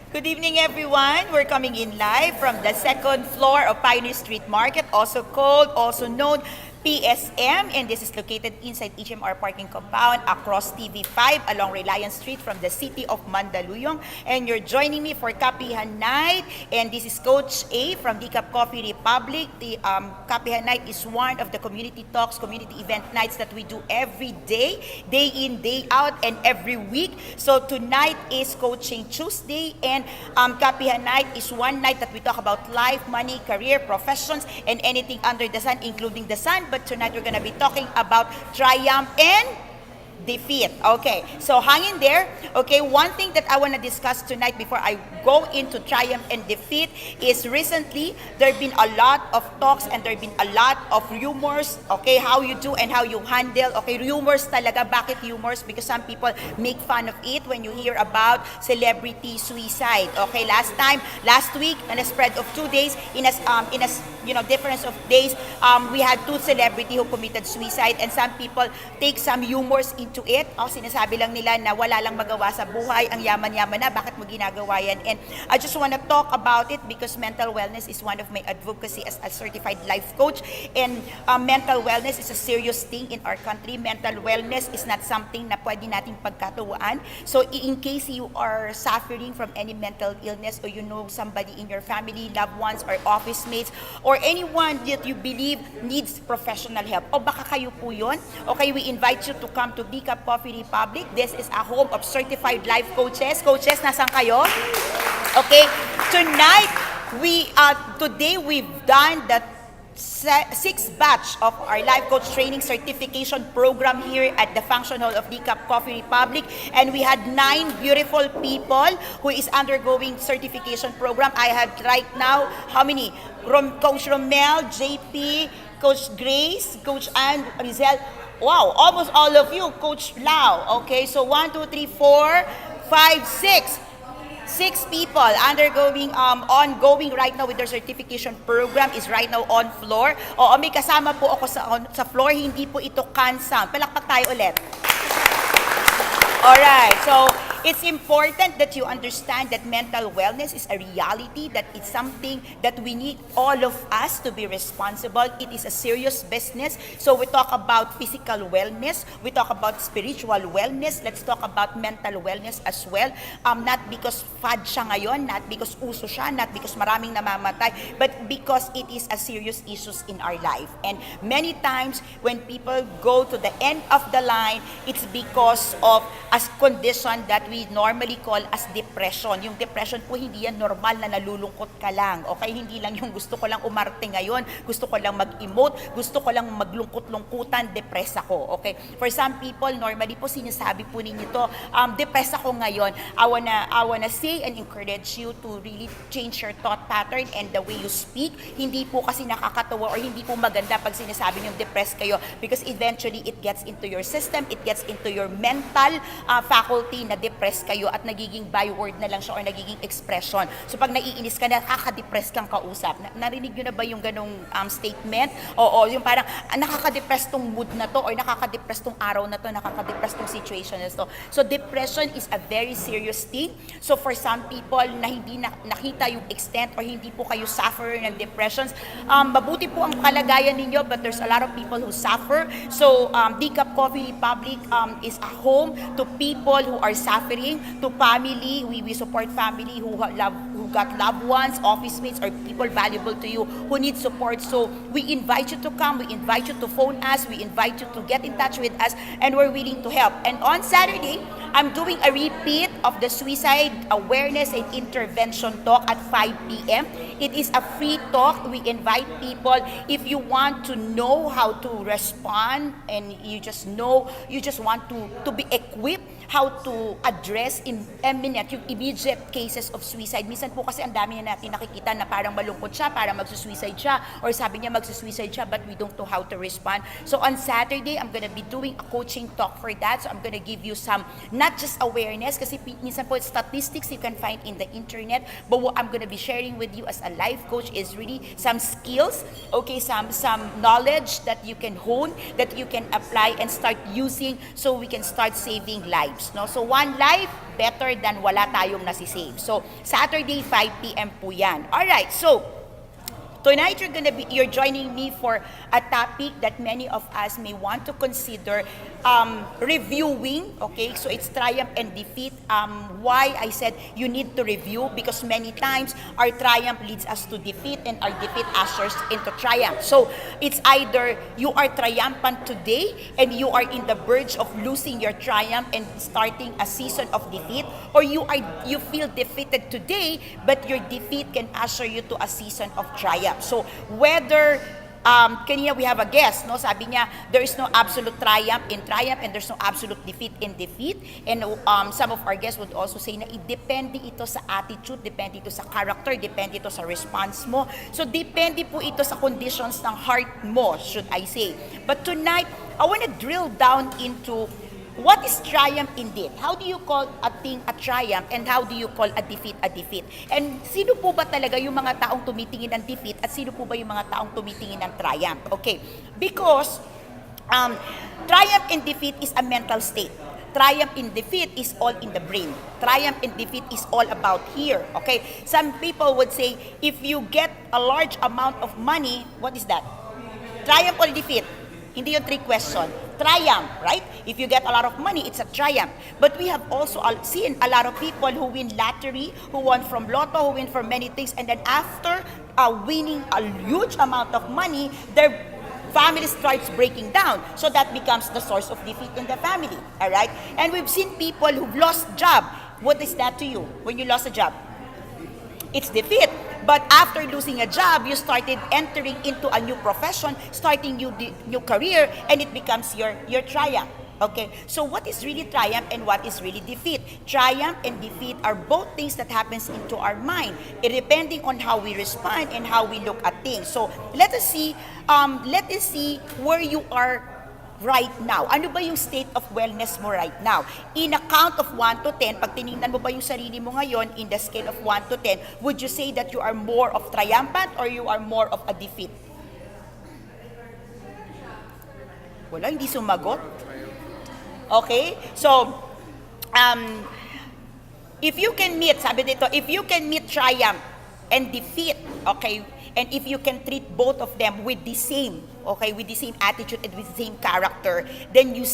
Good evening, everyone. We're coming in live from the second floor of Pioneer Street Market, also known PSM, and this is located inside HMR parking compound across TV5 along Reliance Street from the city of Mandaluyong. And you're joining me for Kapehan Night, and this is Coach A from Decaf Coffee Republic. The Kapehan Night is one of the community talks, community event nights that we do every day in, day out, and every week. So tonight is Coaching Tuesday, and Kapehan Night is one night that we talk about life, money, career, professions, and anything under the sun, including the sun. But tonight we're going to be talking about triumph and defeat. Okay, so hang in there. Okay, one thing that I want to discuss tonight before I go into triumph and defeat is recently there have been a lot of talks and there have been a lot of rumors. Okay, how you do and how you handle. Okay, rumors talaga. Bakit rumors? Because some people make fun of it when you hear about celebrity suicide. Okay, last week, in a spread of 2 days, in a difference of days, we had two celebrity who committed suicide, and some people take some humors into it. Sinasabi lang nila na wala lang magawa sa buhay, ang yaman-yaman na, bakit mo ginagawa yan? And I just want to talk about it because mental wellness is one of my advocacy as a certified life coach, and mental wellness is a serious thing in our country. Mental wellness is not something na pwede nating pagkatuwaan. So in case you are suffering from any mental illness, or you know somebody in your family, loved ones, or office mates, or anyone that you believe needs professional help, o baka kayo po yun, okay, we invite you to come to Decaf Coffee Republic. This is a home of certified life coaches. Coaches, nasan kayo? Okay, today we've done the sixth batch of our life coach training certification program here at the function hall of Decaf Coffee Republic, and we had 9 beautiful people who is undergoing certification program. I have right now, how many? Coach Romel, JP, Coach Grace, Coach Ann, Rizel. Wow, almost all of you, Coach Lau. Okay, so 1, 2, 3, 4, 5, 6. 6 people ongoing right now with their certification program is right now on floor. Oo, may kasama po ako sa floor, hindi po ito cancel. Palakpak tayo ulit. Alright, so it's important that you understand that mental wellness is a reality, that it's something that we need all of us to be responsible. It is a serious business. So we talk about physical wellness, we talk about spiritual wellness, let's talk about mental wellness as well. Not because fad siya ngayon, not because uso siya, not because maraming namamatay, but because it is a serious issues in our life. And many times when people go to the end of the line, it's because of a condition that we normally call as depression. Yung depression po, hindi yan normal na nalulungkot ka lang. Okay, hindi lang yung gusto ko lang umarte ngayon, gusto ko lang mag-emote, gusto ko lang maglungkot-lungkutan, depress ako. Okay, for some people, normally po sinasabi po ninyo to, depress ako ngayon. I wanna say and encourage you to really change your thought pattern and the way you speak. Hindi po kasi nakakatawa or hindi po maganda pag sinasabi nyo depressed kayo, because eventually it gets into your system, it gets into your mental faculty na depressed kayo at nagiging byword na lang siya or nagiging expression. So pag naiinis ka, nakaka-depress kang kausap. Narinig nyo na ba yung ganong statement? Oo, yung parang nakaka-depress tong mood na to or nakaka-depress tong araw na to, nakaka-depress tong situation na to. So depression is a very serious thing. So for some people na hindi nakita yung extent or hindi po kayo suffer ng depressions, mabuti po ang kalagayan ninyo, but there's a lot of people who suffer. So Decaf Coffee Republic is a home to people who are suffering, to family. We support family who got loved ones, office mates, or people valuable to you who need support. So we invite you to come, we invite you to phone us, we invite you to get in touch with us, and we're willing to help. And on Saturday, I'm doing a repeat of the suicide awareness and intervention talk at 5 p.m. It is a free talk. We invite people, if you want to know how to respond and you just want to be equipped how to address in imminent, yung immediate cases of suicide. Minsan po kasi ang dami na natin nakikita na parang malungkot siya, parang magsusuicide siya, or sabi niya magsusuicide siya, but we don't know how to respond. So on Saturday, I'm gonna be doing a coaching talk for that. So I'm gonna give you some, not just awareness, kasi minsan po statistics you can find in the internet, but what I'm gonna be sharing with you as a life coach is really some skills, okay, some knowledge that you can hone, that you can apply and start using, so we can start saving lives. No? So one life, better than wala tayong nasisave. So, Saturday, 5 p.m. po yan. Alright, so, tonight you're joining me for a topic that many of us may want to consider reviewing. Okay, so it's triumph and defeat. Why I said you need to review, because many times our triumph leads us to defeat and our defeat ushers into triumph. So it's either you are triumphant today and you are in the verge of losing your triumph and starting a season of defeat, or you feel defeated today but your defeat can usher you to a season of triumph. So whether kanina we have a guest, no? Sabi niya, there is no absolute triumph in triumph and there's no absolute defeat in defeat. And some of our guests would also say na depende ito sa attitude, depende ito sa character, depende ito sa response mo. So depende po ito sa conditions ng heart mo, should I say. But tonight, I want to drill down into what is triumph indeed? How do you call a thing a triumph and how do you call a defeat a defeat? And sino po ba talaga yung mga taong tumitingin ng defeat at sino po ba yung mga taong tumitingin ng triumph? Okay, because triumph and defeat is a mental state. Triumph in defeat is all in the brain. Triumph in defeat is all about here. Okay, some people would say if you get a large amount of money, what is that? Triumph or defeat? Hindi yung trick question. Triumph, right? If you get a lot of money, it's a triumph. But we have also seen a lot of people who win lottery, who won from lotto, who win from many things, and then after winning a huge amount of money, their family starts breaking down. So that becomes the source of defeat in the family, all right? And we've seen people who've lost job. What is that to you when you lost a job? It's defeat. But after losing a job, you started entering into a new profession, starting new career, and it becomes your triumph. Okay, so what is really triumph and what is really defeat? Triumph and defeat are both things that happens into our mind, depending on how we respond and how we look at things. So let us see where you are right now. Ano ba yung state of wellness mo right now? In a count of 1 to 10, pag tinignan mo ba yung sarili mo ngayon in the scale of 1 to 10, would you say that you are more of triumphant or you are more of a defeat? Wala, hindi sumagot. Okay? So, if you can meet, sabi dito, if you can meet triumph and defeat, okay, and if you can treat both of them with the same, okay, with the same attitude and with the same character, then you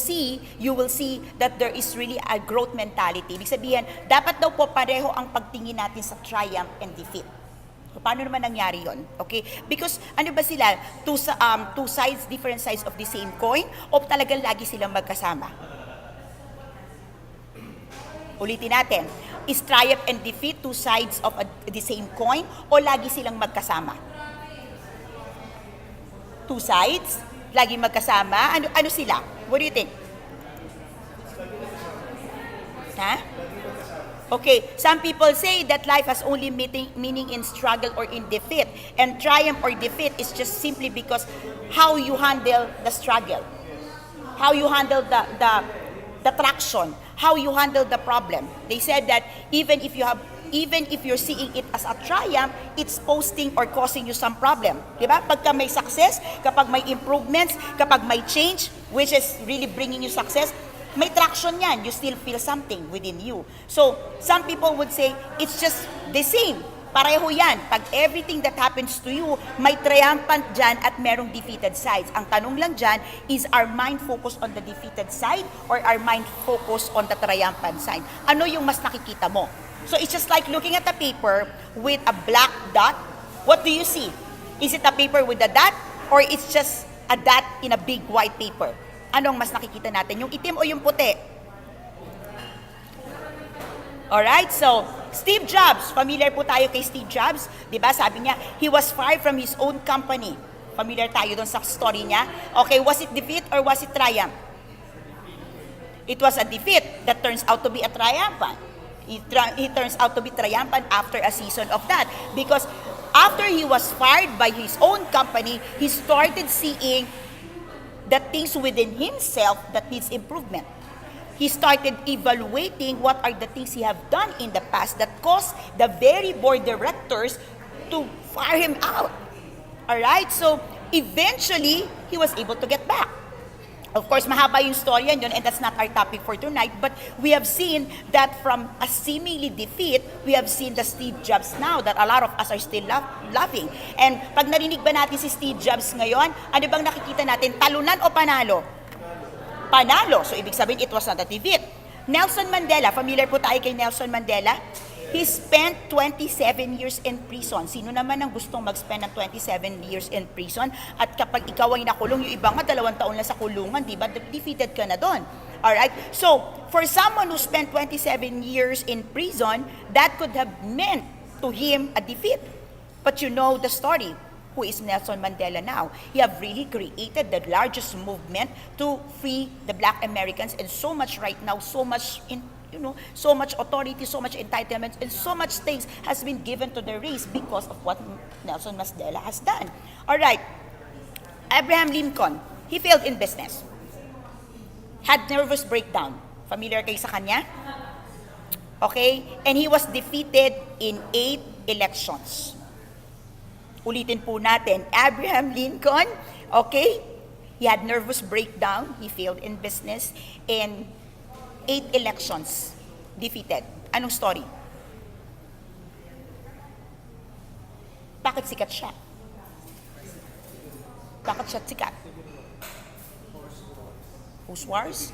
will see that there is really a growth mentality. Ibig sabihin, dapat daw po pareho ang pagtingin natin sa triumph and defeat. So, paano naman nangyari yon? Okay? Because ano ba sila? Two sides, different sides of the same coin? O talagang lagi silang magkasama? Ulitin natin. Is triumph and defeat two sides of the same coin o lagi silang magkasama? Two sides? Lagi magkasama? Ano sila? What do you think? Ha? Okay, some people say that life has only meaning in struggle or in defeat. And triumph or defeat is just simply because how you handle the struggle. How you handle the traction. How you handle the problem. They said that even if you're seeing it as a triumph, it's posting or causing you some problem. Diba? Pagka may success, kapag may improvements, kapag may change, which is really bringing you success, may traction yan. You still feel something within you. So, some people would say, it's just the same. Pareho yan. Pag everything that happens to you, may triumphant dyan at merong defeated sides. Ang tanong lang dyan, is our mind focused on the defeated side or our mind focused on the triumphant side? Ano yung mas nakikita mo? So it's just like looking at a paper with a black dot. What do you see? Is it a paper with a dot or it's just a dot in a big white paper? Anong mas nakikita natin? Yung itim o yung puti? Alright, so Steve Jobs, familiar po tayo kay Steve Jobs, di ba? Sabi niya, he was fired from his own company. Familiar tayo doon sa story niya. Okay, was it defeat or was it triumph? It was a defeat that turns out to be a triumphant. He turns out to be triumphant after a season of that. Because after he was fired by his own company, he started seeing the things within himself that needs improvement. He started evaluating what are the things he have done in the past that caused the very board directors to fire him out. Alright, so eventually, he was able to get back. Of course, mahaba yung story yun, and that's not our topic for tonight, but we have seen that from a seemingly defeat, we have seen the Steve Jobs now that a lot of us are still loving. And pag narinig ba natin si Steve Jobs ngayon, ano bang nakikita natin? Talunan o panalo? Panalo. So, ibig sabihin, it was not a defeat. Nelson Mandela, familiar po tayo kay Nelson Mandela? He spent 27 years in prison. Sino naman ang gustong mag-spend ng 27 years in prison? At kapag ikaw ay nakulong, yung iba nga 2 taon lang sa kulungan, di ba? Defeated ka na doon. Alright? So, for someone who spent 27 years in prison, that could have meant to him a defeat. But you know the story. Who is Nelson Mandela now? He have really created the largest movement to free the Black Americans, and so much right now, so much so much authority, so much entitlements, and so much things has been given to the race because of what Nelson Mandela has done. All right. Abraham Lincoln, he failed in business. Had nervous breakdown. Familiar kayo sa kanya? Okay? And he was defeated in 8 elections. Ulitin po natin. Abraham Lincoln, okay? He had nervous breakdown. He failed in business. And 8 elections, defeated. Anong story? Bakit sikat siya? Bakit siya sikat? Whose wars?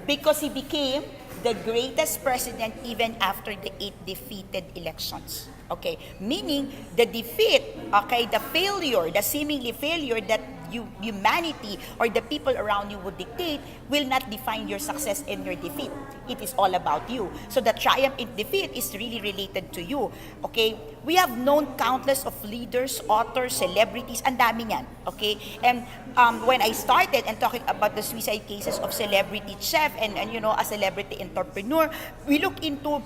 Because he became the greatest president even after the 8 defeated elections. Okay? Meaning, the defeat, okay, the failure, the seemingly failure that humanity or the people around you would dictate will not define your success and your defeat. It is all about you. So the triumph in defeat is really related to you. Okay? We have known countless of leaders, authors, celebrities, ang dami niyan. Okay? And when I started and talking about the suicide cases of celebrity chef and a celebrity entrepreneur, we look into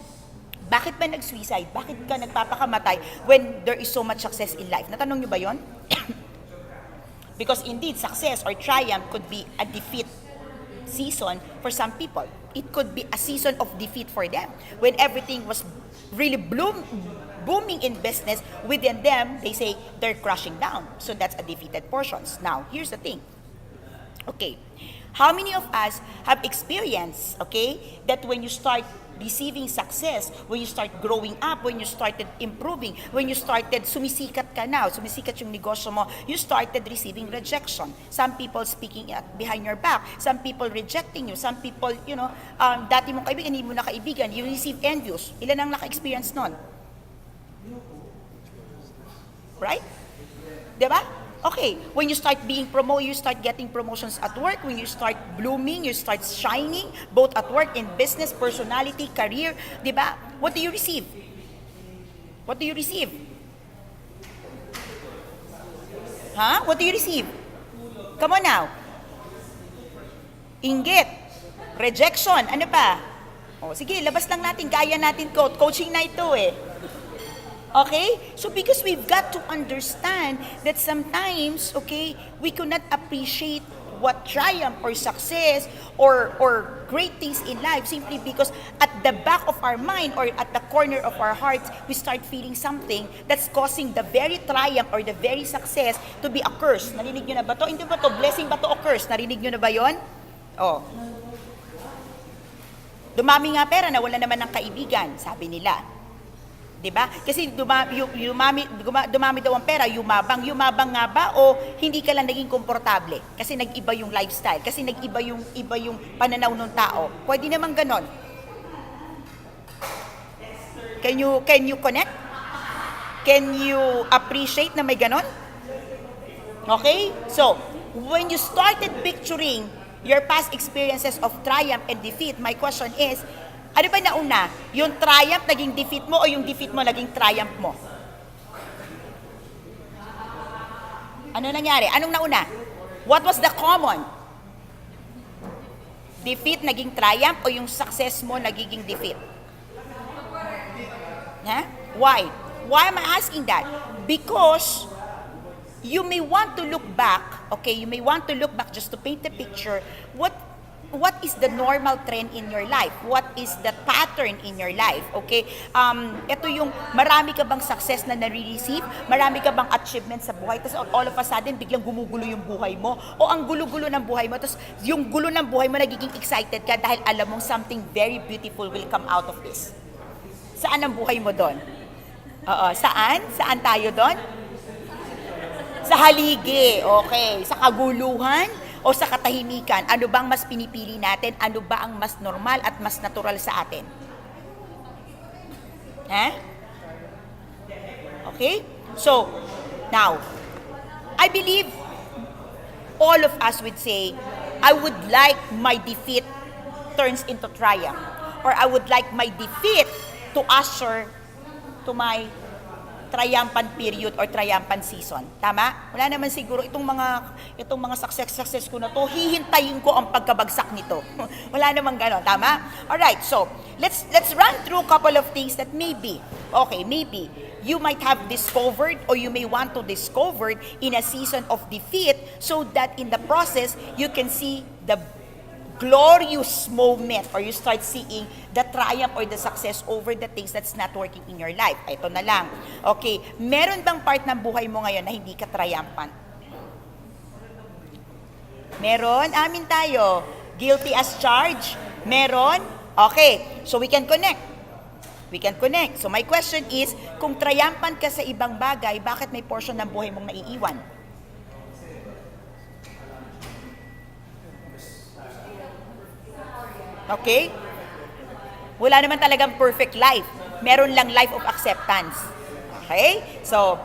bakit ba nag-suicide? Bakit ka nagpapakamatay when there is so much success in life? Natanong niyo ba yon? Because indeed, success or triumph could be a defeat season for some people. It could be a season of defeat for them. When everything was really booming in business, within them, they say they're crashing down. So that's a defeated portions. Now, here's the thing. Okay, how many of us have experienced, okay, that when you start receiving success, when you start growing up, when you started improving, when you started sumisikat ka na, sumisikat yung negosyo mo, you started receiving rejection. Some people speaking behind your back, some people rejecting you, some people, dati mong kaibigan, hindi mo na kaibigan, you receive envious. Ilan ang naka-experience nun? Right? Diba? Okay, when you start being promoted, you start getting promotions at work, when you start blooming, you start shining, both at work, in business, personality, career, di ba? What do you receive? What do you receive? Huh? What do you receive? Come on now. Inggit. Rejection. Ano pa? O, sige, labas lang natin. Kaya natin coaching night to eh. Okay? So because we've got to understand that sometimes, okay, we could not appreciate what triumph or success or great things in life simply because at the back of our mind or at the corner of our hearts, we start feeling something that's causing the very triumph or the very success to be a curse. Narinig nyo na ba to? Hindi ba to? Blessing ba to o curse? Narinig nyo na ba yon? Oh. Dumami nga pera na wala naman ng kaibigan, sabi nila. Diba? Kasi dumami daw ang pera, yumabang nga ba o hindi ka lang naging komportable? Kasi nag-iba yung lifestyle, kasi nag-iba yung pananaw ng tao. Pwede naman ganon. Can you connect? Can you appreciate na may ganon? Okay? So, when you started picturing your past experiences of triumph and defeat, my question is, ano ba nauna? Yung triumph naging defeat mo o yung defeat mo naging triumph mo? Ano nangyari? Anong nauna? What was the common? Defeat naging triumph o yung success mo nagiging defeat? Huh? Why? Why am I asking that? Because you may want to look back, okay, you may want to look back just to paint the picture, what what is the normal trend in your life? What is the pattern in your life? Okay? Ito yung marami ka bang success na nare-receive? Marami ka bang achievement sa buhay? Tapos all of a sudden, biglang gumugulo yung buhay mo. O ang gulo-gulo ng buhay mo. Tapos yung gulo ng buhay mo, nagiging excited ka dahil alam mong something very beautiful will come out of this. Saan ang buhay mo doon? Saan? Saan tayo doon? Sa haligi. Okay. Sa kaguluhan o sa katahimikan, ano bang mas pinipili natin? Ano ba ang mas normal at mas natural sa atin? Okay? So, now, I believe all of us would say, I would like my defeat turns into triumph. Or I would like my defeat to usher to my triumphant period or triumphant season. Tama? Wala naman siguro itong mga success ko na to, hihintayin ko ang pagkabagsak nito. Wala naman gano'n. Tama? Alright, so, let's run through a couple of things that maybe you might have discovered or you may want to discover in a season of defeat so that in the process, you can see the glorious moment or you start seeing the triumph or the success over the things that's not working in your life. Ito na lang. Okay, meron bang part ng buhay mo ngayon na hindi ka triumphant? Meron? Amin tayo. Guilty as charged? Meron? Okay, so we can connect. So my question is, kung triumphant ka sa ibang bagay, bakit may portion ng buhay mong naiiwan? Okay? Wala naman talagang perfect life. Meron lang life of acceptance. Okay? So,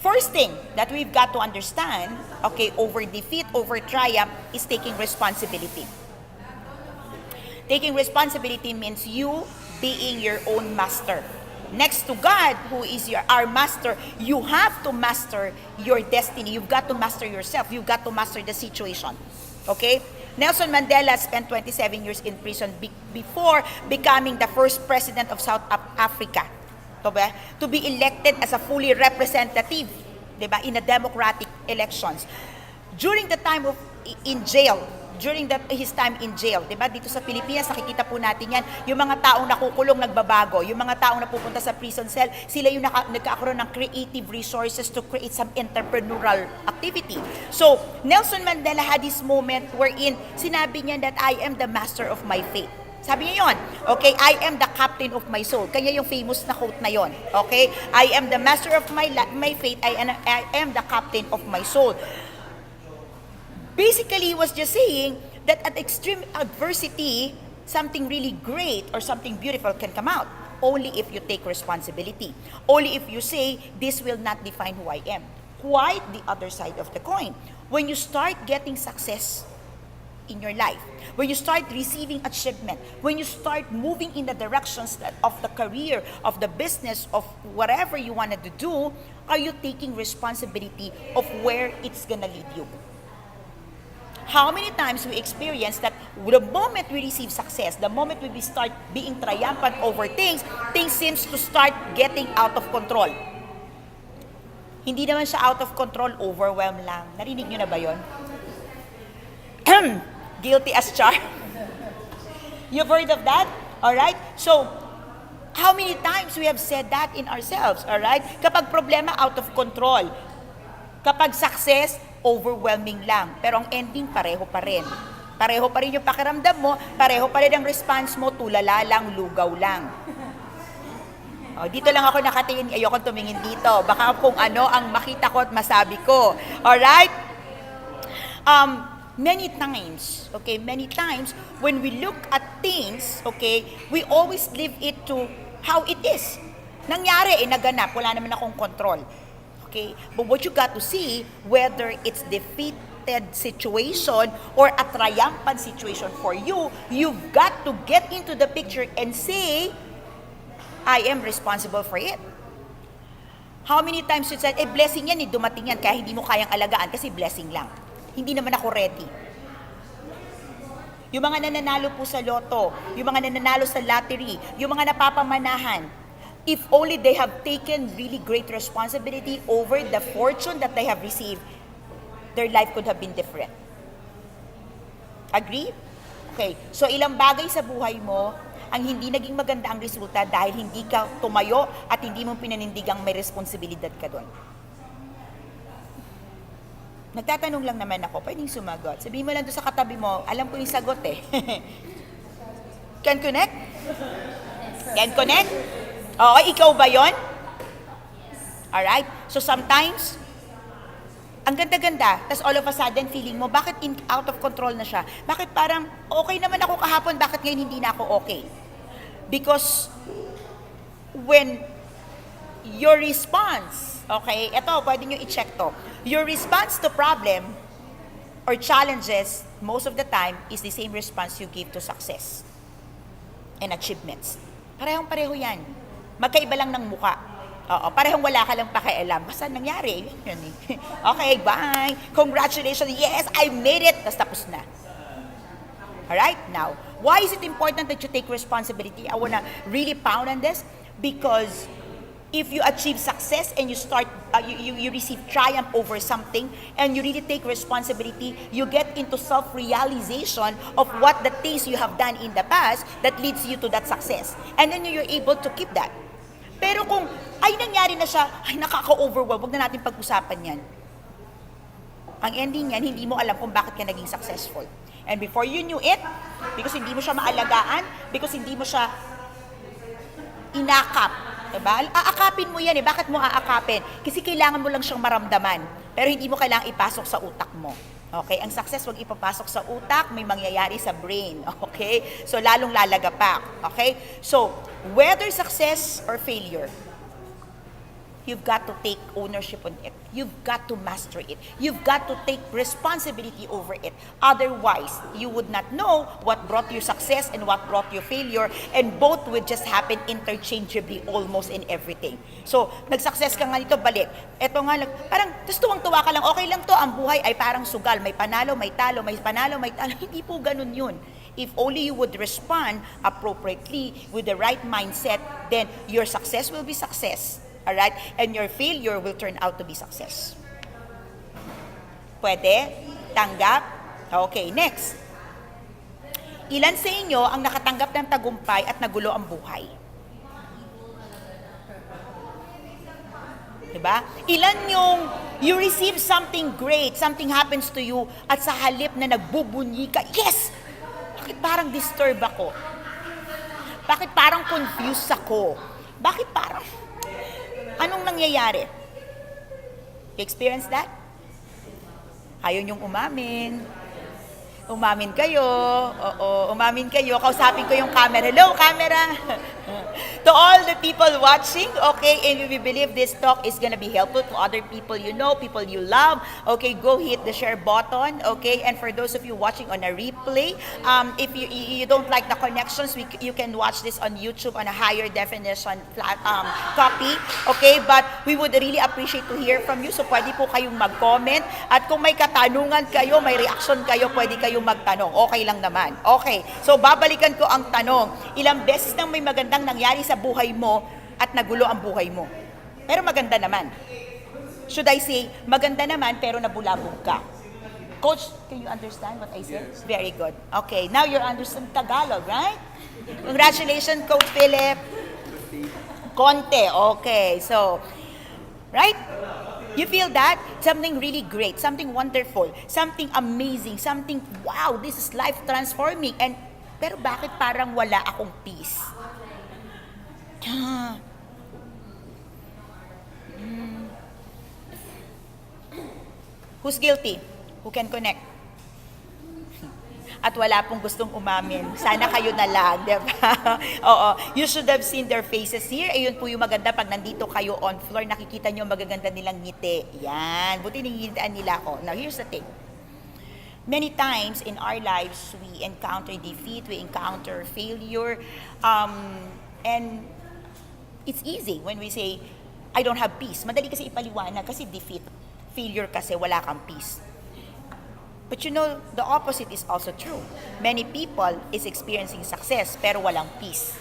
first thing that we've got to understand, okay, over defeat, over triumph, is taking responsibility. Taking responsibility means you being your own master. Next to God, who is our master, you have to master your destiny. You've got to master yourself. You've got to master the situation. Okay? Nelson Mandela spent 27 years in prison before becoming the first president of South Africa. To be elected as a fully representative, diba, in the democratic elections. During the time of in jail, his time in jail, diba, dito sa Pilipinas, nakikita po natin yan, yung mga taong nakukulong nagbabago, yung mga taong napupunta sa prison cell, sila yung nagkakaroon ng creative resources to create some entrepreneurial activity. So, Nelson Mandela had this moment wherein sinabi niya that I am the master of my fate. Sabi niya yun, okay, I am the captain of my soul. Kaya yung famous na quote na yun, okay, I am the master of my fate, I am the captain of my soul. Basically, he was just saying that at extreme adversity, something really great or something beautiful can come out. Only if you take responsibility. Only if you say, this will not define who I am. Quite the other side of the coin. When you start getting success in your life, when you start receiving achievement, when you start moving in the directions of the career, of the business, of whatever you wanted to do, are you taking responsibility of where it's gonna lead you? How many times we experience that the moment we receive success, the moment we start being triumphant over things seems to start getting out of control. Hindi naman siya out of control, overwhelmed lang. Narinig nyo na ba yun? Guilty as charged. You've heard of that? Alright? So, how many times we have said that in ourselves? Alright? Kapag problema, out of control. Kapag success, overwhelming lang. Pero ang ending, pareho pa rin. Pareho pa rin yung pakiramdam mo, pareho pa rin ang response mo, tulala lang, lugaw lang. O, dito lang ako nakatingin, ayoko tumingin dito. Baka kung ano ang makita ko at masabi ko. Alright? Many times, when we look at things, okay, we always leave it to how it is. Nangyari, naganap, wala naman akong control. Okay? But what you got to see, whether it's defeated situation or a triumphant situation for you, you've got to get into the picture and say, I am responsible for it. How many times you said, blessing yan, dumating yan, kaya hindi mo kayang alagaan kasi blessing lang. Hindi naman ako ready. Yung mga nananalo po sa loto, yung mga nananalo sa lottery, yung mga napapamanahan, if only they have taken really great responsibility over the fortune that they have received, their life could have been different. Agree? Okay. So ilang bagay sa buhay mo ang hindi naging maganda ang resulta dahil hindi ka tumayo at hindi mo pinanindigang may responsibilidad ka doon. Nagtatanong lang naman ako, pwedeng sumagot. Sabihin mo lang doon sa katabi mo, alam ko yung sagot eh. Can connect? Can connect? Oo, ikaw ba yon? Alright? So sometimes, ang ganda-ganda, tas all of a sudden feeling mo, bakit out of control na siya? Bakit parang, okay naman ako kahapon, bakit ngayon hindi na ako okay? Because, when your response, okay, ito, pwede nyo i-check to. Your response to problem or challenges, most of the time, is the same response you give to success and achievements. Parehong-pareho yan. Magkaiba lang ng muka. Oo, parehong wala ka lang pakialam. Basta nangyari, yun eh. Okay, bye. Congratulations. Yes, I made it. Tapos na. Alright, now, why is it important that you take responsibility? I wanna really pound on this because if you achieve success and you start, you receive triumph over something and you really take responsibility, you get into self-realization of what the things you have done in the past that leads you to that success. And then you're able to keep that. Pero kung, ay nangyari na siya, ay nakaka-overwhelm, huwag na natin pag-usapan yan. Ang ending yan, hindi mo alam kung bakit ka naging successful. And before you knew it, because hindi mo siya maalagaan, because hindi mo siya inakap, diba? Aakapin mo yan eh. Bakit mo aakapin? Kasi kailangan mo lang siyang maramdaman. Pero hindi mo kailangang ipasok sa utak mo. Okay? Ang success, wag ipapasok sa utak, may mangyayari sa brain. Okay? So, lalong lalagapak. Okay? So, whether success or failure, you've got to take ownership on it. You've got to master it. You've got to take responsibility over it. Otherwise, you would not know what brought you success and what brought you failure, and both would just happen interchangeably almost in everything. So, nag-success ka nga dito, balik. Eto nga, parang, tapos tuwang-tuwa ka lang, okay lang to, ang buhay ay parang sugal, may panalo, may talo, may panalo, may talo. Hindi po ganun yun. If only you would respond appropriately with the right mindset, then your success will be success. Alright? And your failure will turn out to be success. Pwede? Tanggap? Okay, next. Ilan sa inyo ang nakatanggap ng tagumpay at nagulo ang buhay? Diba? Ilan yung you receive something great, something happens to you, at sa halip na nagbubunyi ka, yes! Bakit parang disturb ako? Bakit parang confused ako? Bakit parang anong nangyayari? You experience that? Ayaw niyong umamin. Umamin kayo. Oo, umamin kayo. Kausapin ko yung camera. Hello, camera! To all the people watching, okay, and we believe this talk is gonna be helpful to other people you know, people you love, okay, go hit the share button, okay, and for those of you watching on a replay, if you don't like the connections, you can watch this on YouTube on a higher definition copy, okay, but we would really appreciate to hear from you, so pwede po kayong mag-comment, at kung may katanungan kayo, may reaction kayo, pwede kayong magtanong, okay lang naman. Okay, so babalikan ko ang tanong, ilang beses nang may magandang nangyari sa buhay mo at nagulo ang buhay mo. Pero maganda naman. Should I say, maganda naman pero nabulabog ka. Coach, can you understand what I said? Very good. Okay, now you're understand Tagalog, right? Congratulations, Coach Philip. Konte, okay. So, right? You feel that? Something really great, something wonderful, something amazing, something, wow, this is life transforming. And pero bakit parang wala akong peace? Who's guilty? Who can connect? At wala pong gustong umamin. Sana kayo na lang, di ba? Oo. You should have seen their faces here. Ayun po yung maganda pag nandito kayo on floor, nakikita nyo magaganda nilang ngiti. Yan. Buti nangingitaan nila ako. Now, here's the thing. Many times in our lives, we encounter defeat, we encounter failure, and it's easy when we say, I don't have peace. Madali kasi ipaliwanag kasi defeat. Failure kasi wala kang peace. But you know, the opposite is also true. Many people is experiencing success pero walang peace.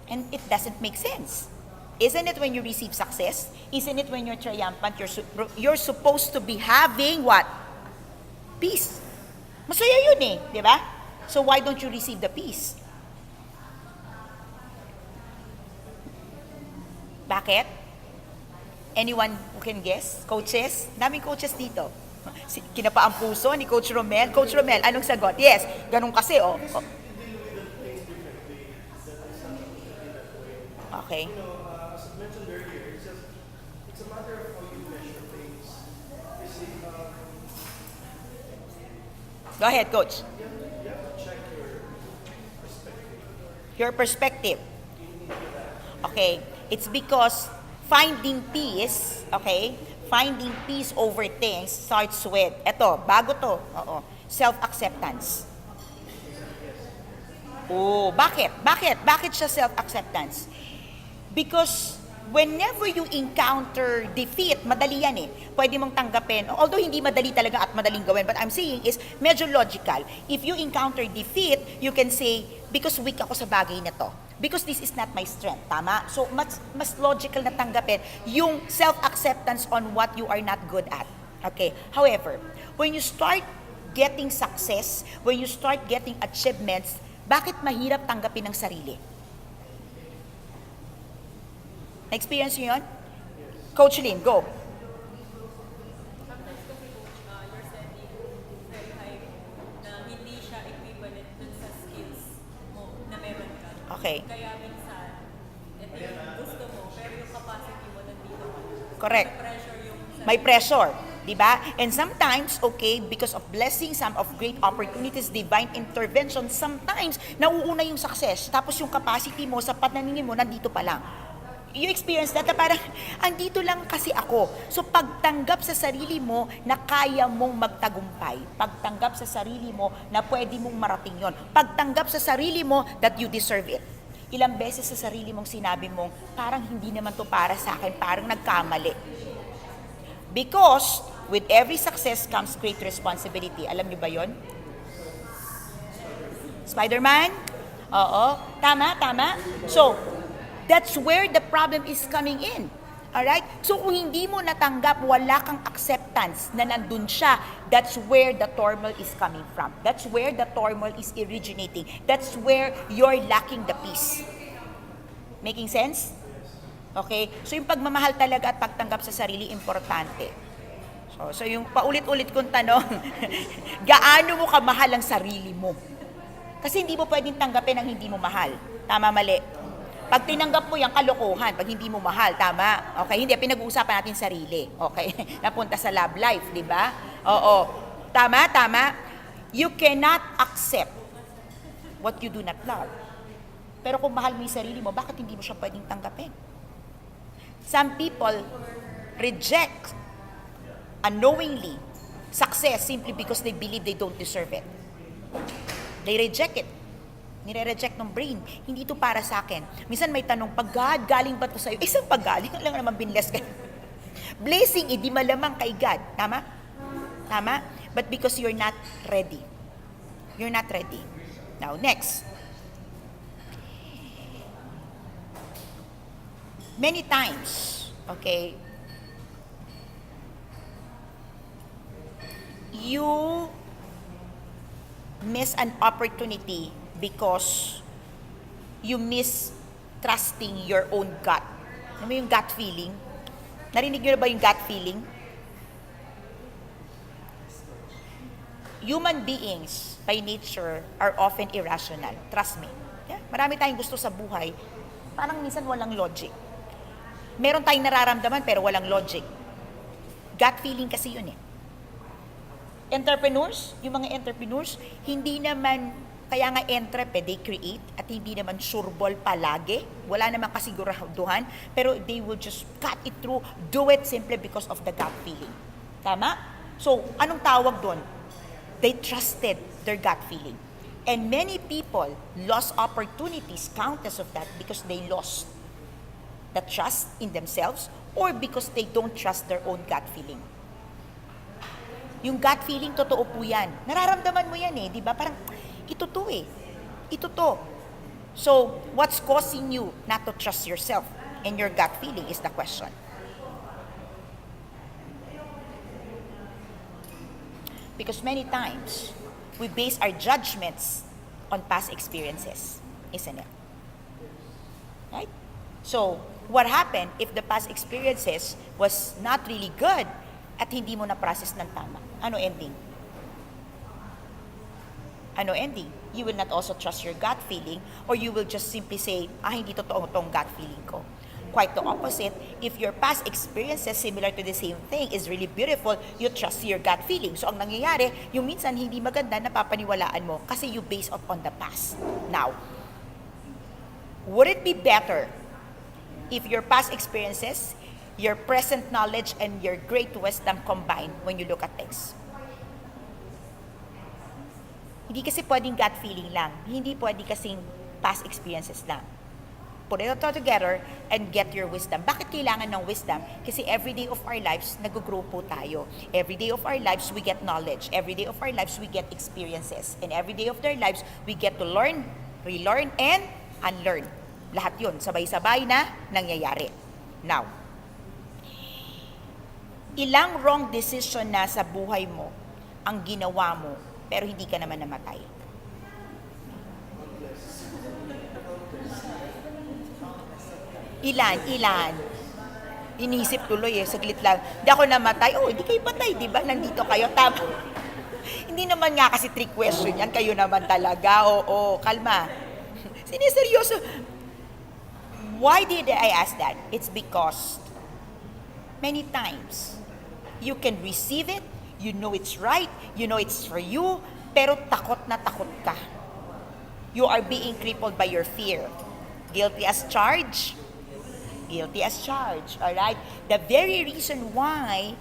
And it doesn't make sense. Isn't it when you receive success? Isn't it when you're triumphant? You're supposed to be having what? Peace. Masaya yun eh, di ba? So why don't you receive the peace? Bakit? Anyone who can guess? Coaches? Daming coaches dito. Kinapa ang puso ni Coach Romel. Coach Romel, anong sagot? Yes, ganun kasi, oh. Okay. As I mentioned earlier, it's a matter of how you measure things. Go ahead, Coach. You have to check your perspective. Your perspective. Okay. It's because finding peace, okay, finding peace over things starts with, eto, bago to, self-acceptance. Oh, bakit? Bakit siya self-acceptance? Because whenever you encounter defeat, madali yan eh. Pwede mong tanggapin. Although hindi madali talaga at madaling gawin, but I'm saying is medyo logical. If you encounter defeat, you can say, because weak ako sa bagay na to. Because this is not my strength. Tama? So, mas logical na tanggapin yung self-acceptance on what you are not good at. Okay? However, when you start getting success, when you start getting achievements, bakit mahirap tanggapin ng sarili? Na-experience nyo yun? Coach Lynn, go. Sometimes kasi coach, you're setting very high na hindi siya equivalent dun sa skills mo na meron ka. Okay. Kaya minsan, ito yung gusto mo, pero yung capacity mo nandito ka. Correct. May pressure yung May pressure, di ba? And sometimes, okay, because of blessings, some of great opportunities, divine intervention, sometimes, nauuna yung success. Tapos yung capacity mo, sa pananingin mo, nandito pa lang. You experience that na parang, andito lang kasi ako. So, pagtanggap sa sarili mo na kaya mong magtagumpay. Pagtanggap sa sarili mo na pwede mong marating yon. Pagtanggap sa sarili mo that you deserve it. Ilang beses sa sarili mong sinabi mong, parang hindi naman to para sa akin, parang nagkamali. Because, with every success comes great responsibility. Alam niyo ba yon? Spider-Man? Oo. Tama. So, that's where the problem is coming in. Alright? So kung hindi mo natanggap, wala kang acceptance na nandun siya, that's where the turmoil is coming from. That's where the turmoil is originating. That's where you're lacking the peace. Making sense? Okay? So yung pagmamahal talaga at pagtanggap sa sarili, importante. So yung paulit-ulit kong tanong, gaano mo kamahal ang sarili mo? Kasi hindi mo pwedeng tanggapin ang hindi mo mahal. Tama, mali. Pag tinanggap mo yung kalokohan, pag hindi mo mahal, tama? Okay, hindi, pinag-uusapan natin sarili. Okay, napunta sa love life, di ba? Oo. Tama. You cannot accept what you do not love. Pero kung mahal mo yung sarili mo, bakit hindi mo siya pwedeng tanggapin? Some people reject unknowingly success simply because they believe they don't deserve it. They reject it. Nire-reject ng brain. Hindi ito para sa akin. Minsan may tanong, pag God, galing ba ito sa'yo? Isang pag-galing, alam naman binless ka. Blessing, di malamang kay God. Tama? But because you're not ready. You're not ready. Now, next. Many times, okay, you miss an opportunity because you miss trusting your own gut. Alam mo yung gut feeling? Narinig nyo na ba yung gut feeling? Human beings, by nature, are often irrational. Trust me. Yeah? Marami tayong gusto sa buhay. Parang minsan walang logic. Meron tayong nararamdaman pero walang logic. Gut feeling kasi yun eh. Entrepreneurs, yung mga entrepreneurs, hindi naman, kaya nga entrepe, they create, at hindi naman sureball palagi. Wala naman kasiguraduhan, pero they will just cut it through, do it simply because of the gut feeling. Tama? So, anong tawag doon? They trusted their gut feeling. And many people lost opportunities, countless of that, because they lost the trust in themselves or because they don't trust their own gut feeling. Yung gut feeling, totoo po yan. Nararamdaman mo yan eh, di ba? Parang, ito to eh. Ito to. So, what's causing you not to trust yourself and your gut feeling is the question. Because many times, we base our judgments on past experiences, isn't it? Right? So, what happened if the past experiences was not really good at hindi mo na-process ng tama? Ano ending? Ano ending? You will not also trust your gut feeling, or you will just simply say, hindi totoo tong gut feeling ko. Quite the opposite. If your past experiences similar to the same thing is really beautiful, you trust your gut feeling. So, ang nangyayari, yung minsan hindi maganda, napapaniwalaan mo kasi you base upon the past. Now, would it be better if your past experiences, your present knowledge, and your great wisdom combine when you look at things? Hindi kasi pwedeng gut feeling lang. Hindi pwedeng kasing past experiences lang. Put it all together and get your wisdom. Bakit kailangan ng wisdom? Kasi every day of our lives, nag-grow po tayo. Every day of our lives, we get knowledge. Every day of our lives, we get experiences. And every day of their lives, we get to learn, relearn, and unlearn. Lahat yun, sabay-sabay na nangyayari. Now, ilang wrong decision na sa buhay mo ang ginawa mo, pero hindi ka naman namatay? Ilan? Inisip tuloy saglit lang. Hindi ako namatay. Hindi kayo patay, di ba? Nandito kayo, tama. Hindi naman nga kasi trick question yan. Kayo naman talaga. Oo, kalma. Siniseryoso. Why did I ask that? It's because many times you can receive it, you know it's right, you know it's for you, pero takot na takot ka. You are being crippled by your fear. Guilty as charged. Guilty as charged, all right? The very reason why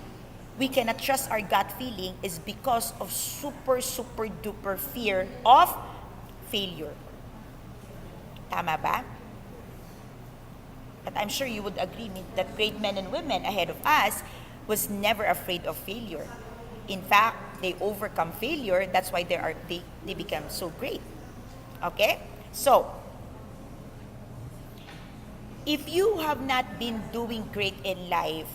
we cannot trust our gut feeling is because of super duper fear of failure. Tama ba? But I'm sure you would agree that great men and women ahead of us was never afraid of failure. In fact, they overcome failure. That's why they become so great. Okay? So, if you have not been doing great in life,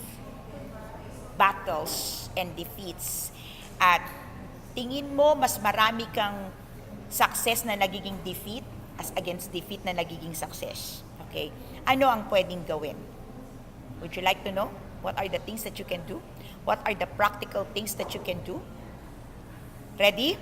battles and defeats, at tingin mo mas marami kang success na nagiging defeat as against defeat na nagiging success. Okay? Ano ang pwedeng gawin? Would you like to know? What are the things that you can do? What are the practical things that you can do? Ready?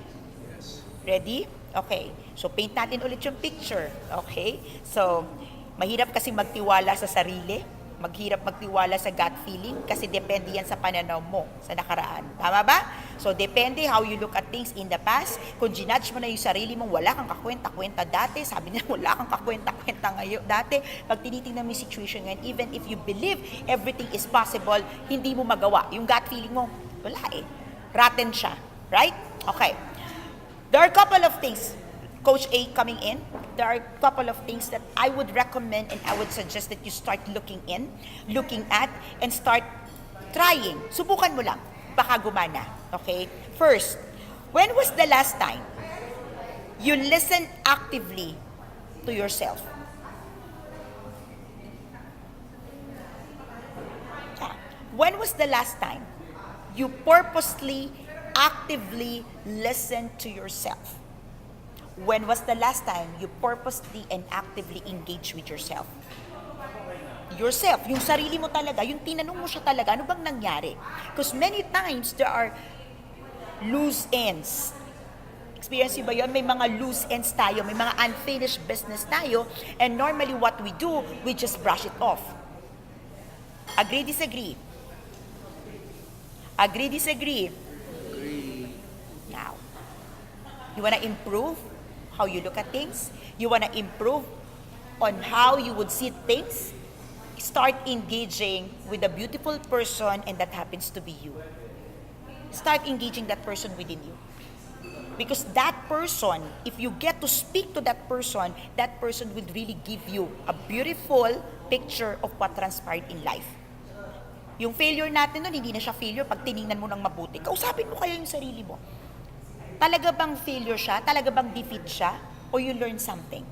Yes. Ready? Okay. So, paint natin ulit yung picture. Okay? So, mahirap kasi magtiwala sa sarili. Maghirap magtiwala sa gut feeling kasi depende yan sa pananaw mo sa nakaraan. Tama ba? So, depende how you look at things in the past. Kung ginudge mo na yung sarili mo, wala kang kakwenta-kwenta dati. Sabi nila, wala kang kakwenta-kwenta ngayon dati. Pag tinitingnan mo yung situation ngayon, even if you believe everything is possible, hindi mo magawa. Yung gut feeling mo, wala rotten siya. Right? Okay. There are a couple of things. Coach A coming in, there are a couple of things that I would recommend and I would suggest that you start looking at, and start trying. Subukan mo lang. Baka gumana. Okay? First, when was the last time you listened actively to yourself? When was the last time you purposely, actively listened to yourself? When was the last time you purposely and actively engage with yourself? Yourself, yung sarili mo talaga, yung tinanong mo siya talaga, ano bang nangyari? Because many times, there are loose ends. Experience ba yun? May mga loose ends tayo, may mga unfinished business tayo, and normally what we do, we just brush it off. Agree, disagree? Agree, disagree? Agree. Now, you wanna improve how you look at things? You want to improve on how you would see things? Start engaging with a beautiful person, and that happens to be you. Start engaging that person within you. Because that person, if you get to speak to that person will really give you a beautiful picture of what transpired in life. Yung failure natin nun, hindi na siya failure pag tiningnan mo ng mabuti. Kausapin mo kaya yung sarili mo. Talaga bang failure siya? Talaga bang defeat siya? O you learn something?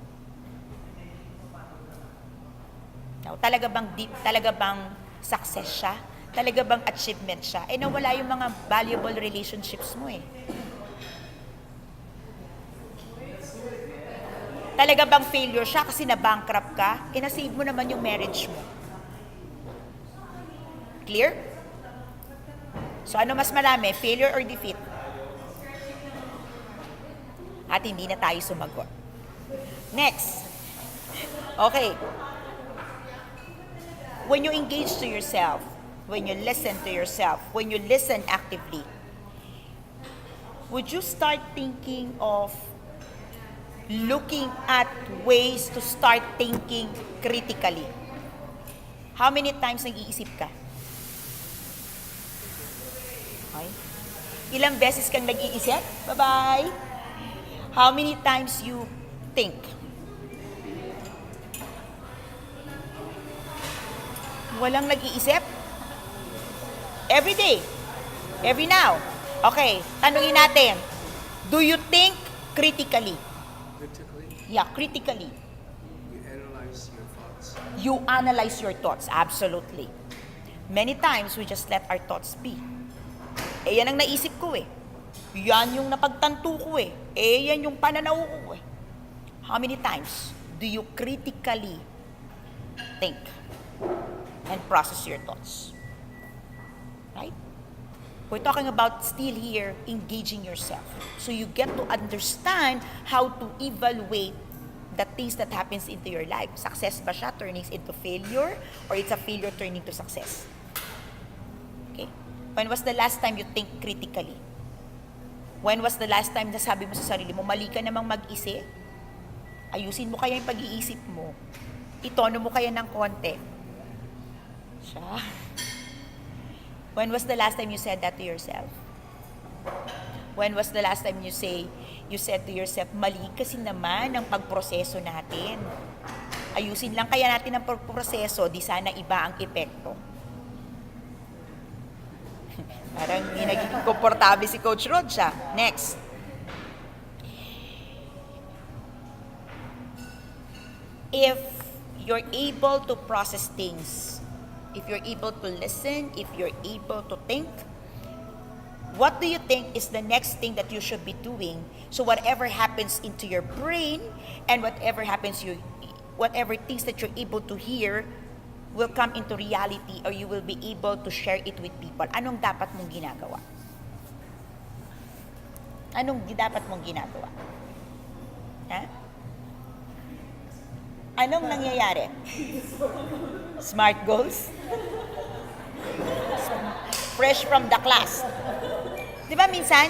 Now, talaga bang success siya? Talaga bang achievement siya? Nawala yung mga valuable relationships mo Talaga bang failure siya kasi na-bankrupt ka? Nasave mo naman yung marriage mo. Clear? So ano mas marami, failure or defeat? At hindi na tayo sumagot. Next. Okay. When you engage to yourself, when you listen to yourself, when you listen actively, would you start thinking of looking at ways to start thinking critically? How many times nag-iisip ka? Okay. Ilang beses kang nag-iisip? Bye-bye. How many times you think? Walang nag-iisip? Every day. Every now. Okay, tanungin natin. Do you think critically? Critically, Yeah, critically. you analyze your thoughts. You analyze your thoughts, absolutely. Many times, we just let our thoughts be. Yan ang naisip ko Yan yung napagtanto ko yan yung pananaw ko How many times do you critically think and process your thoughts? Right? We're talking about still here, engaging yourself. So you get to understand how to evaluate the things that happens into your life. Success ba siya turning into failure, or it's a failure turning to success? Okay? When was the last time you think critically? When was the last time na sabi mo sa sarili mo, mali ka namang mag-isip? Ayusin mo kaya yung pag-iisip mo. Itono mo kaya ng konti. Siya. When was the last time you said that to yourself? When was the last time you said to yourself, mali kasi naman ang pagproseso natin. Ayusin lang kaya natin ang pagproseso, di sana iba ang epekto. Parang hindi nagiging komportable si Coach Rod siya. Next. If you're able to process things, if you're able to listen, if you're able to think, what do you think is the next thing that you should be doing? So whatever happens into your brain and whatever things that you're able to hear will come into reality, or you will be able to share it with people. Anong dapat mong ginagawa? Anong dapat mong ginagawa? Ha? Anong nangyayari? Smart goals? Fresh from the class. Di ba minsan,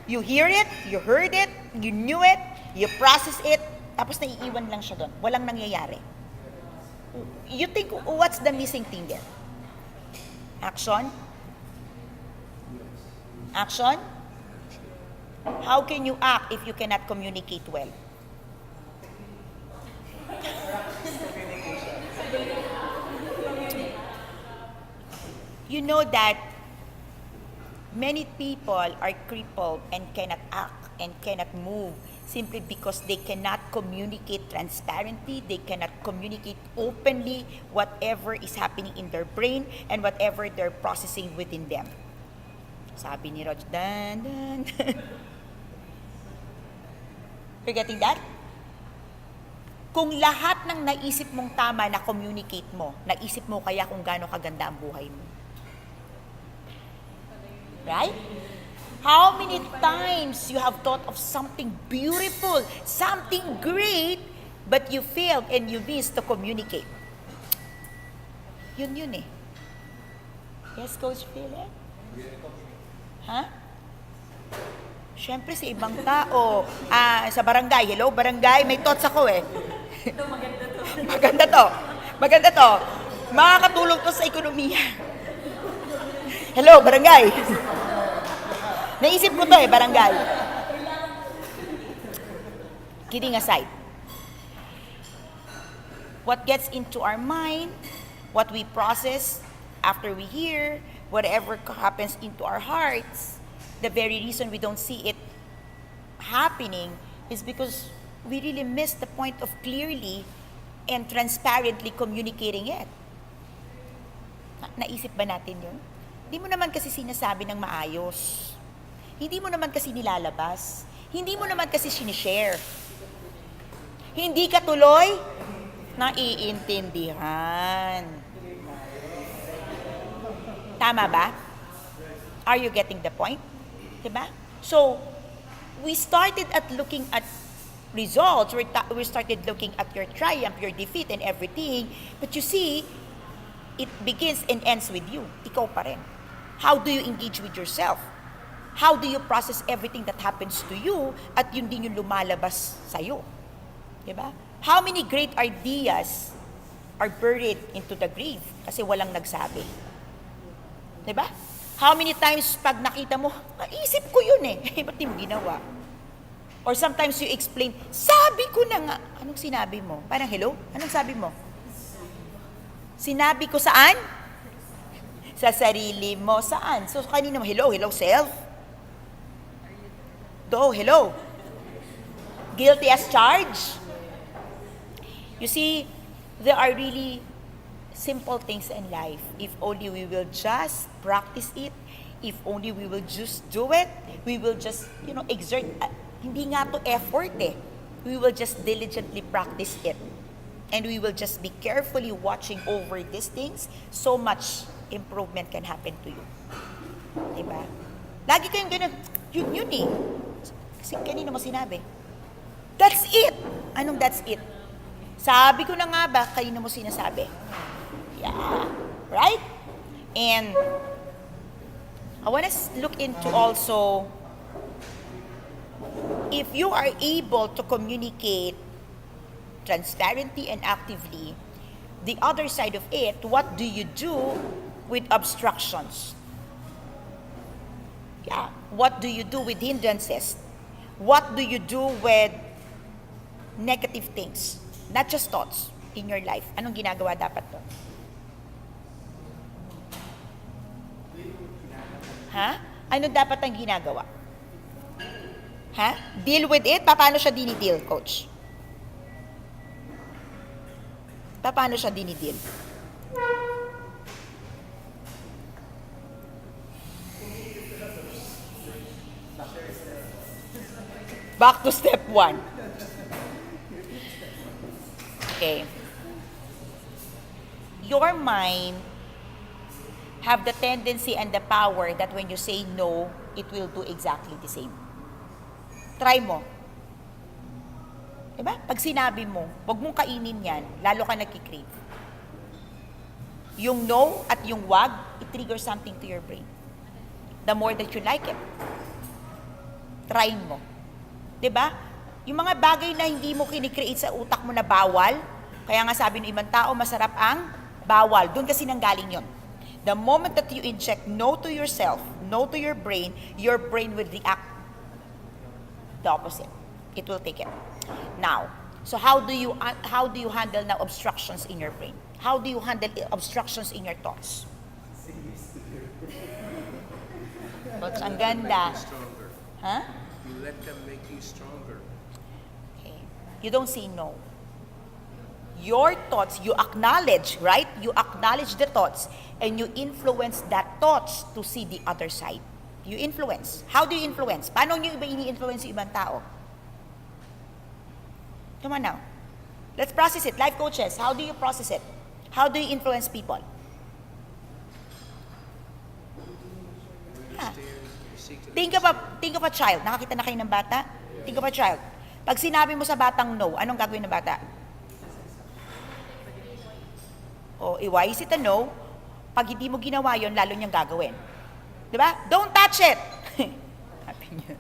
you hear it, you heard it, you knew it, you process it, tapos naiiwan lang siya doon. Walang nangyayari. You think, what's the missing thing there? Action? Action? How can you act if you cannot communicate well? You know that many people are crippled and cannot act and cannot move simply because they cannot communicate transparently, they cannot communicate openly whatever is happening in their brain and whatever they're processing within them. Sabi ni Rog, dan, dan. You're getting that? Kung lahat ng naisip mong tama na communicate mo, naisip mo kaya kung gaano kaganda ang buhay mo. Right? How many times you have thought of something beautiful, something great, but you failed and you missed to communicate? Yun Yes, Coach Philip? Ha? Siyempre sa ibang tao, sa barangay, hello barangay, may thoughts ako Ito, maganda to. Maganda to. Makakatulong to sa ekonomiya. Hello, barangay. Naisip ko to barangay. Kidding aside. What gets into our mind, what we process after we hear, whatever happens into our hearts, the very reason we don't see it happening is because we really miss the point of clearly and transparently communicating it. Naisip ba natin yun? Hindi mo naman kasi sinasabi ng maayos. Hindi mo naman kasi nilalabas. Hindi mo naman kasi sinishare. Hindi ka tuloy naiintindihan. Tama ba? Are you getting the point? Diba? So, we started at looking at results. We started looking at your triumph, your defeat, and everything. But you see, it begins and ends with you. Ikaw pa rin. How do you engage with yourself? How do you process everything that happens to you at yun din yung lumalabas sa'yo? Diba? How many great ideas are buried into the grave kasi walang nagsabi? Diba? How many times pag nakita mo, naisip ko yun eh. Ba't di mo ginawa? Or sometimes you explain, sabi ko na nga. Anong sinabi mo? Parang hello? Anong sabi mo? Sinabi ko saan? Sa sarili mo. Saan? So kanina mo, hello self? Hello. Guilty as charged? You see, there are really simple things in life. If only we will just practice it, if only we will just do it, we will just, exert, hindi nga to effort eh. We will just diligently practice it. And we will just be carefully watching over these things, so much improvement can happen to you. Diba? Lagi kayong ganun, yun eh. Kasi kanina mo sinabi. That's it! Anong that's it? Sabi ko na nga ba, kanina mo sinasabi? Yeah. Right? And I want to look into also, if you are able to communicate transparently and actively, the other side of it, what do you do with obstructions? Yeah. What do you do with hindrances? What do you do with negative things? Not just thoughts in your life. Anong ginagawa dapat to? Ha? Ano dapat ang ginagawa? Ha? Deal with it? Paano siya dinideal, coach? Paano siya dinideal? Back to step 1. Okay. Your mind have the tendency and the power that when you say no, it will do exactly the same. Try mo. Diba? Pag sinabi mo, wag mong kainin yan, lalo ka nagkikrave. Yung no at yung wag, it triggers something to your brain. The more that you like it. Try mo. Diba? Yung mga bagay na hindi mo kinikreate sa utak mo na bawal, kaya nga sabi ng ibang tao, masarap ang bawal. Doon kasi nanggaling yon. The moment that you inject no to yourself, no to your brain will react the opposite. It will take it. Now, so how do you handle now obstructions in your brain? How do you handle obstructions in your thoughts? Coach, ang ganda. Stronger. Huh? You let them make you stronger. Okay. You don't say no. Your thoughts, you acknowledge, right? You acknowledge the thoughts and you influence that thoughts to see the other side. You influence. How do you influence? Paano nyo iba ini-influence yung ibang tao? Come on now. Let's process it. Life coaches, how do you process it? How do you influence people? Understand, you seek to Think of a child. Nakakita na kayo ng bata? Think of a child. Pag sinabi mo sa batang no, anong gagawin ng bata? Why is it a no? Pag hindi mo ginawa yon, lalo niyang gagawin. Diba? Don't touch it! Happy niya.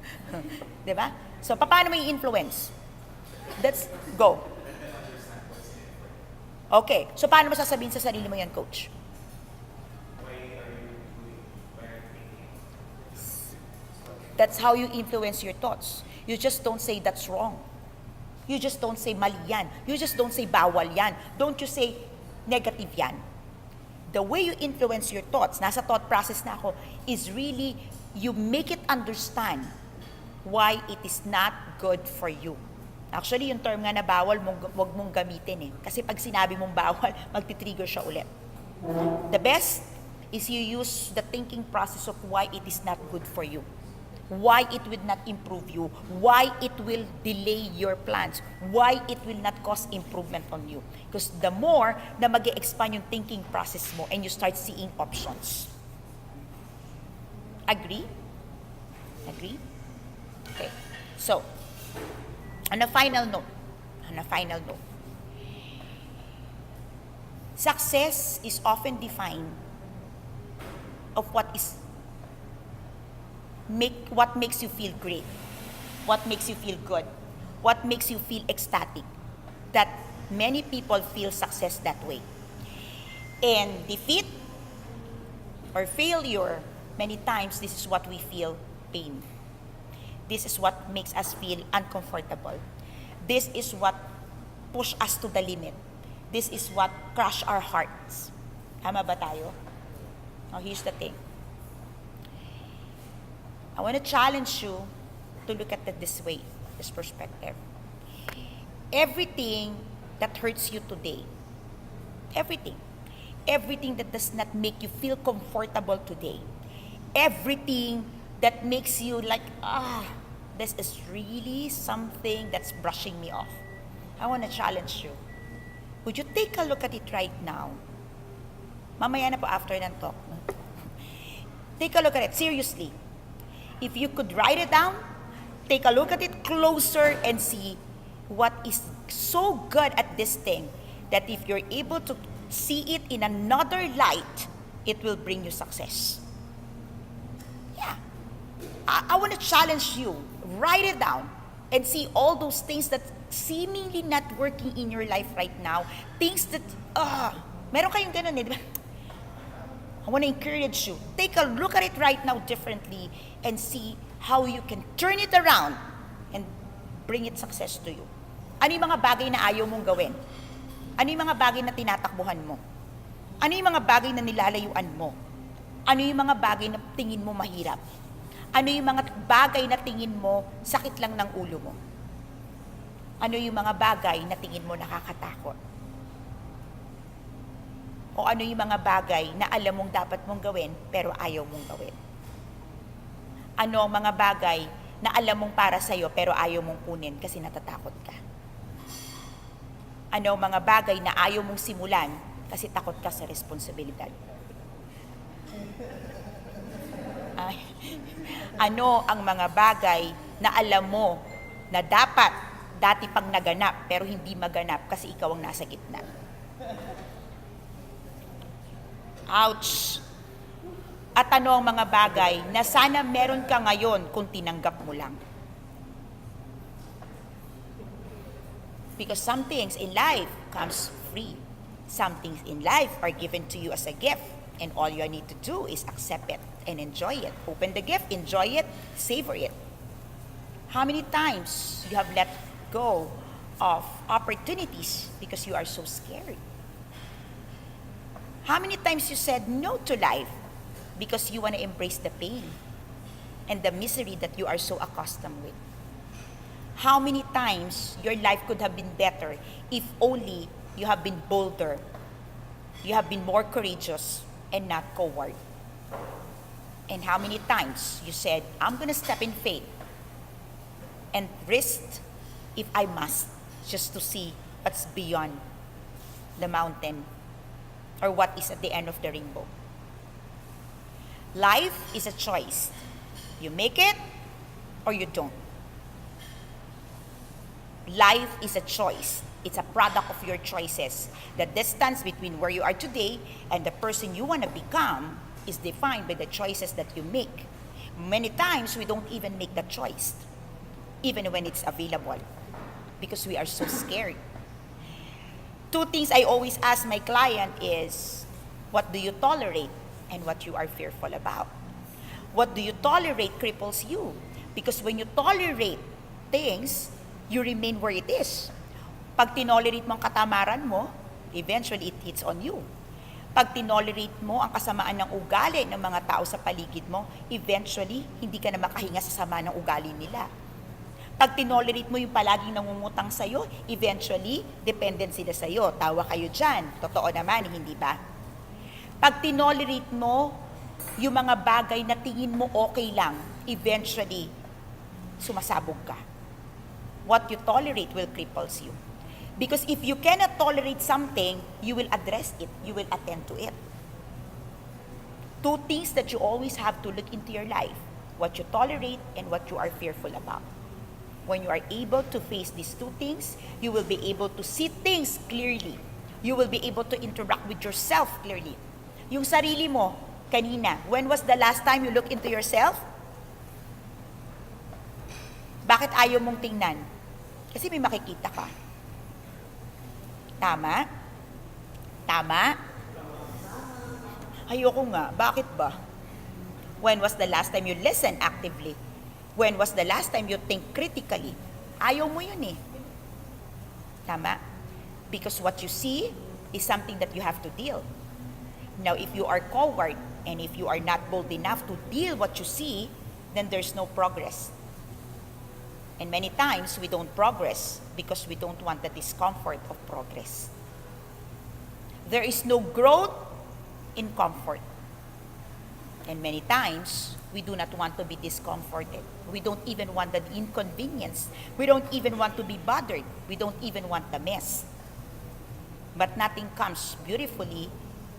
Diba? So, paano mo i-influence? Let's go. Okay. So, paano mo sasabihin sa sarili mo yan, coach? That's how you influence your thoughts. You just don't say that's wrong. You just don't say mali yan. You just don't say bawal yan. Don't you say negative yan. The way you influence your thoughts, nasa thought process na ako, is really, you make it understand why it is not good for you. Actually, yung term nga na bawal, wag mong gamitin eh. Kasi pag sinabi mong bawal, magti-trigger siya ulit. The best is you use the thinking process of why it is not good for you. why it will not improve you, why it will delay your plans, why it will not cause improvement on you. Because the more na mag-expand yung thinking process mo and you start seeing options. Agree? Agree? Okay. So, on a final note, success is often defined of what makes you feel great, what makes you feel good, what makes you feel ecstatic. That many people feel success that way. And defeat or failure, many times this is what we feel pain. This is what makes us feel uncomfortable. This is what push us to the limit. This is what crush our hearts. Tama ba tayo? Now here's the thing. I want to challenge you to look at it this way, this perspective. Everything that hurts you today, everything that does not make you feel comfortable today, everything that makes you like, this is really something that's brushing me off. I want to challenge you. Would you take a look at it right now? Mamaya na po after ng talk. No? Take a look at it, seriously. If you could write it down, take a look at it closer and see what is so good at this thing that if you're able to see it in another light, it will bring you success. Yeah. I want to challenge you. Write it down and see all those things that seemingly not working in your life right now. Things that, meron kayong ganun eh, di ba? I want to encourage you. Take a look at it right now differently and see how you can turn it around and bring it success to you. Ano yung mga bagay na ayaw mong gawin? Ano yung mga bagay na tinatakbuhan mo? Ano yung mga bagay na nilalayuan mo? Ano yung mga bagay na tingin mo mahirap? Ano yung mga bagay na tingin mo sakit lang ng ulo mo? Ano yung mga bagay na tingin mo nakakatakot? O ano yung mga bagay na alam mong dapat mong gawin pero ayaw mong gawin? Ano ang mga bagay na alam mong para sa'yo pero ayaw mong kunin kasi natatakot ka? Ano ang mga bagay na ayaw mong simulan kasi takot ka sa responsibilidad? Ano ang mga bagay na alam mo na dapat dati pang naganap pero hindi maganap kasi ikaw ang nasa gitna? Ouch! At ano ang mga bagay na sana meron ka ngayon kung tinanggap mo lang? Because some things in life comes free. Some things in life are given to you as a gift. And all you need to do is accept it and enjoy it. Open the gift, enjoy it, savor it. How many times you have let go of opportunities because you are so scared? How many times you said no to life because you want to embrace the pain and the misery that you are so accustomed with? How many times your life could have been better if only you have been bolder, you have been more courageous and not coward? And how many times you said, I'm going to step in faith and risk if I must, just to see what's beyond the mountain or what is at the end of the rainbow. Life is a choice. You make it or you don't. Life is a choice. It's a product of your choices. The distance between where you are today and the person you want to become is defined by the choices that you make. Many times we don't even make the choice, even when it's available, because we are so scared. Two things I always ask my client is, what do you tolerate and what you are fearful about? What do you tolerate cripples you? Because when you tolerate things, you remain where it is. Pag tinolerate mo ang katamaran mo, eventually it hits on you. Pag tinolerate mo ang kasamaan ng ugali ng mga tao sa paligid mo, eventually hindi ka na makahinga sa sama ng ugali nila. Pag tinolerate mo yung palaging nangungutang sa'yo, eventually, dependent sila sa'yo. Tawa kayo dyan. Totoo naman, hindi ba? Pag tinolerate mo yung mga bagay na tingin mo okay lang, eventually, sumasabog ka. What you tolerate will cripples you. Because if you cannot tolerate something, you will address it. You will attend to it. Two things that you always have to look into your life: what you tolerate and what you are fearful about. When you are able to face these two things, you will be able to see things clearly. You will be able to interact with yourself clearly. Yung sarili mo, kanina, when was the last time you look into yourself? Bakit ayaw mong tingnan? Kasi may makikita ka. Tama? Tama? Ayoko nga. Bakit ba? When was the last time you listen actively? When was the last time you think critically? Ayaw mo yun eh. Tama? Because what you see is something that you have to deal. Now, if you are coward and if you are not bold enough to deal what you see, then there's no progress. And many times we don't progress because we don't want the discomfort of progress. There is no growth in comfort. And many times we do not want to be discomforted. We don't even want the inconvenience. We don't even want to be bothered. We don't even want the mess. But nothing comes beautifully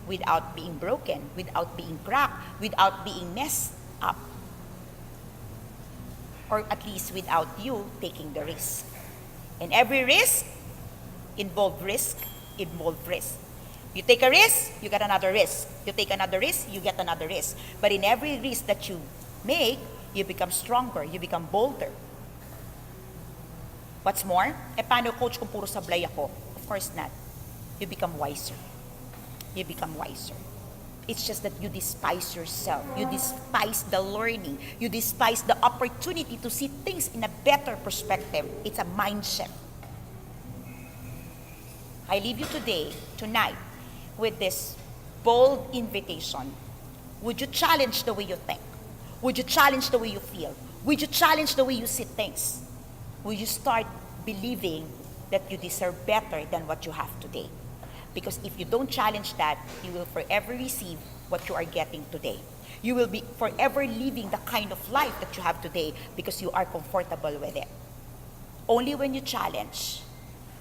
without being broken, without being cracked, without being messed up. Or at least without you taking the risk. And every risk involves risk. You take a risk, you get another risk. You take another risk, you get another risk. But in every risk that you make, you become stronger, you become bolder. What's more? Paano, coach, kung puro sablay ako? Of course not. You become wiser. You become wiser. It's just that you despise yourself. You despise the learning. You despise the opportunity to see things in a better perspective. It's a mindset. I leave you tonight, with this bold invitation. Would you challenge the way you think? Would you challenge the way you feel? Would you challenge the way you see things? Will you start believing that you deserve better than what you have today? Because if you don't challenge that, you will forever receive what you are getting today. You will be forever living the kind of life that you have today because you are comfortable with it. Only when you challenge,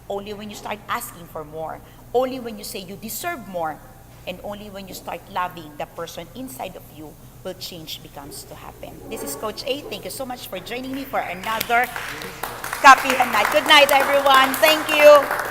only when you start asking for more, only when you say you deserve more, and only when you start loving the person inside of you will change becomes to happen. This is Coach A. Thank you so much for joining me for another Kapehan Night. Good night, everyone. Thank you.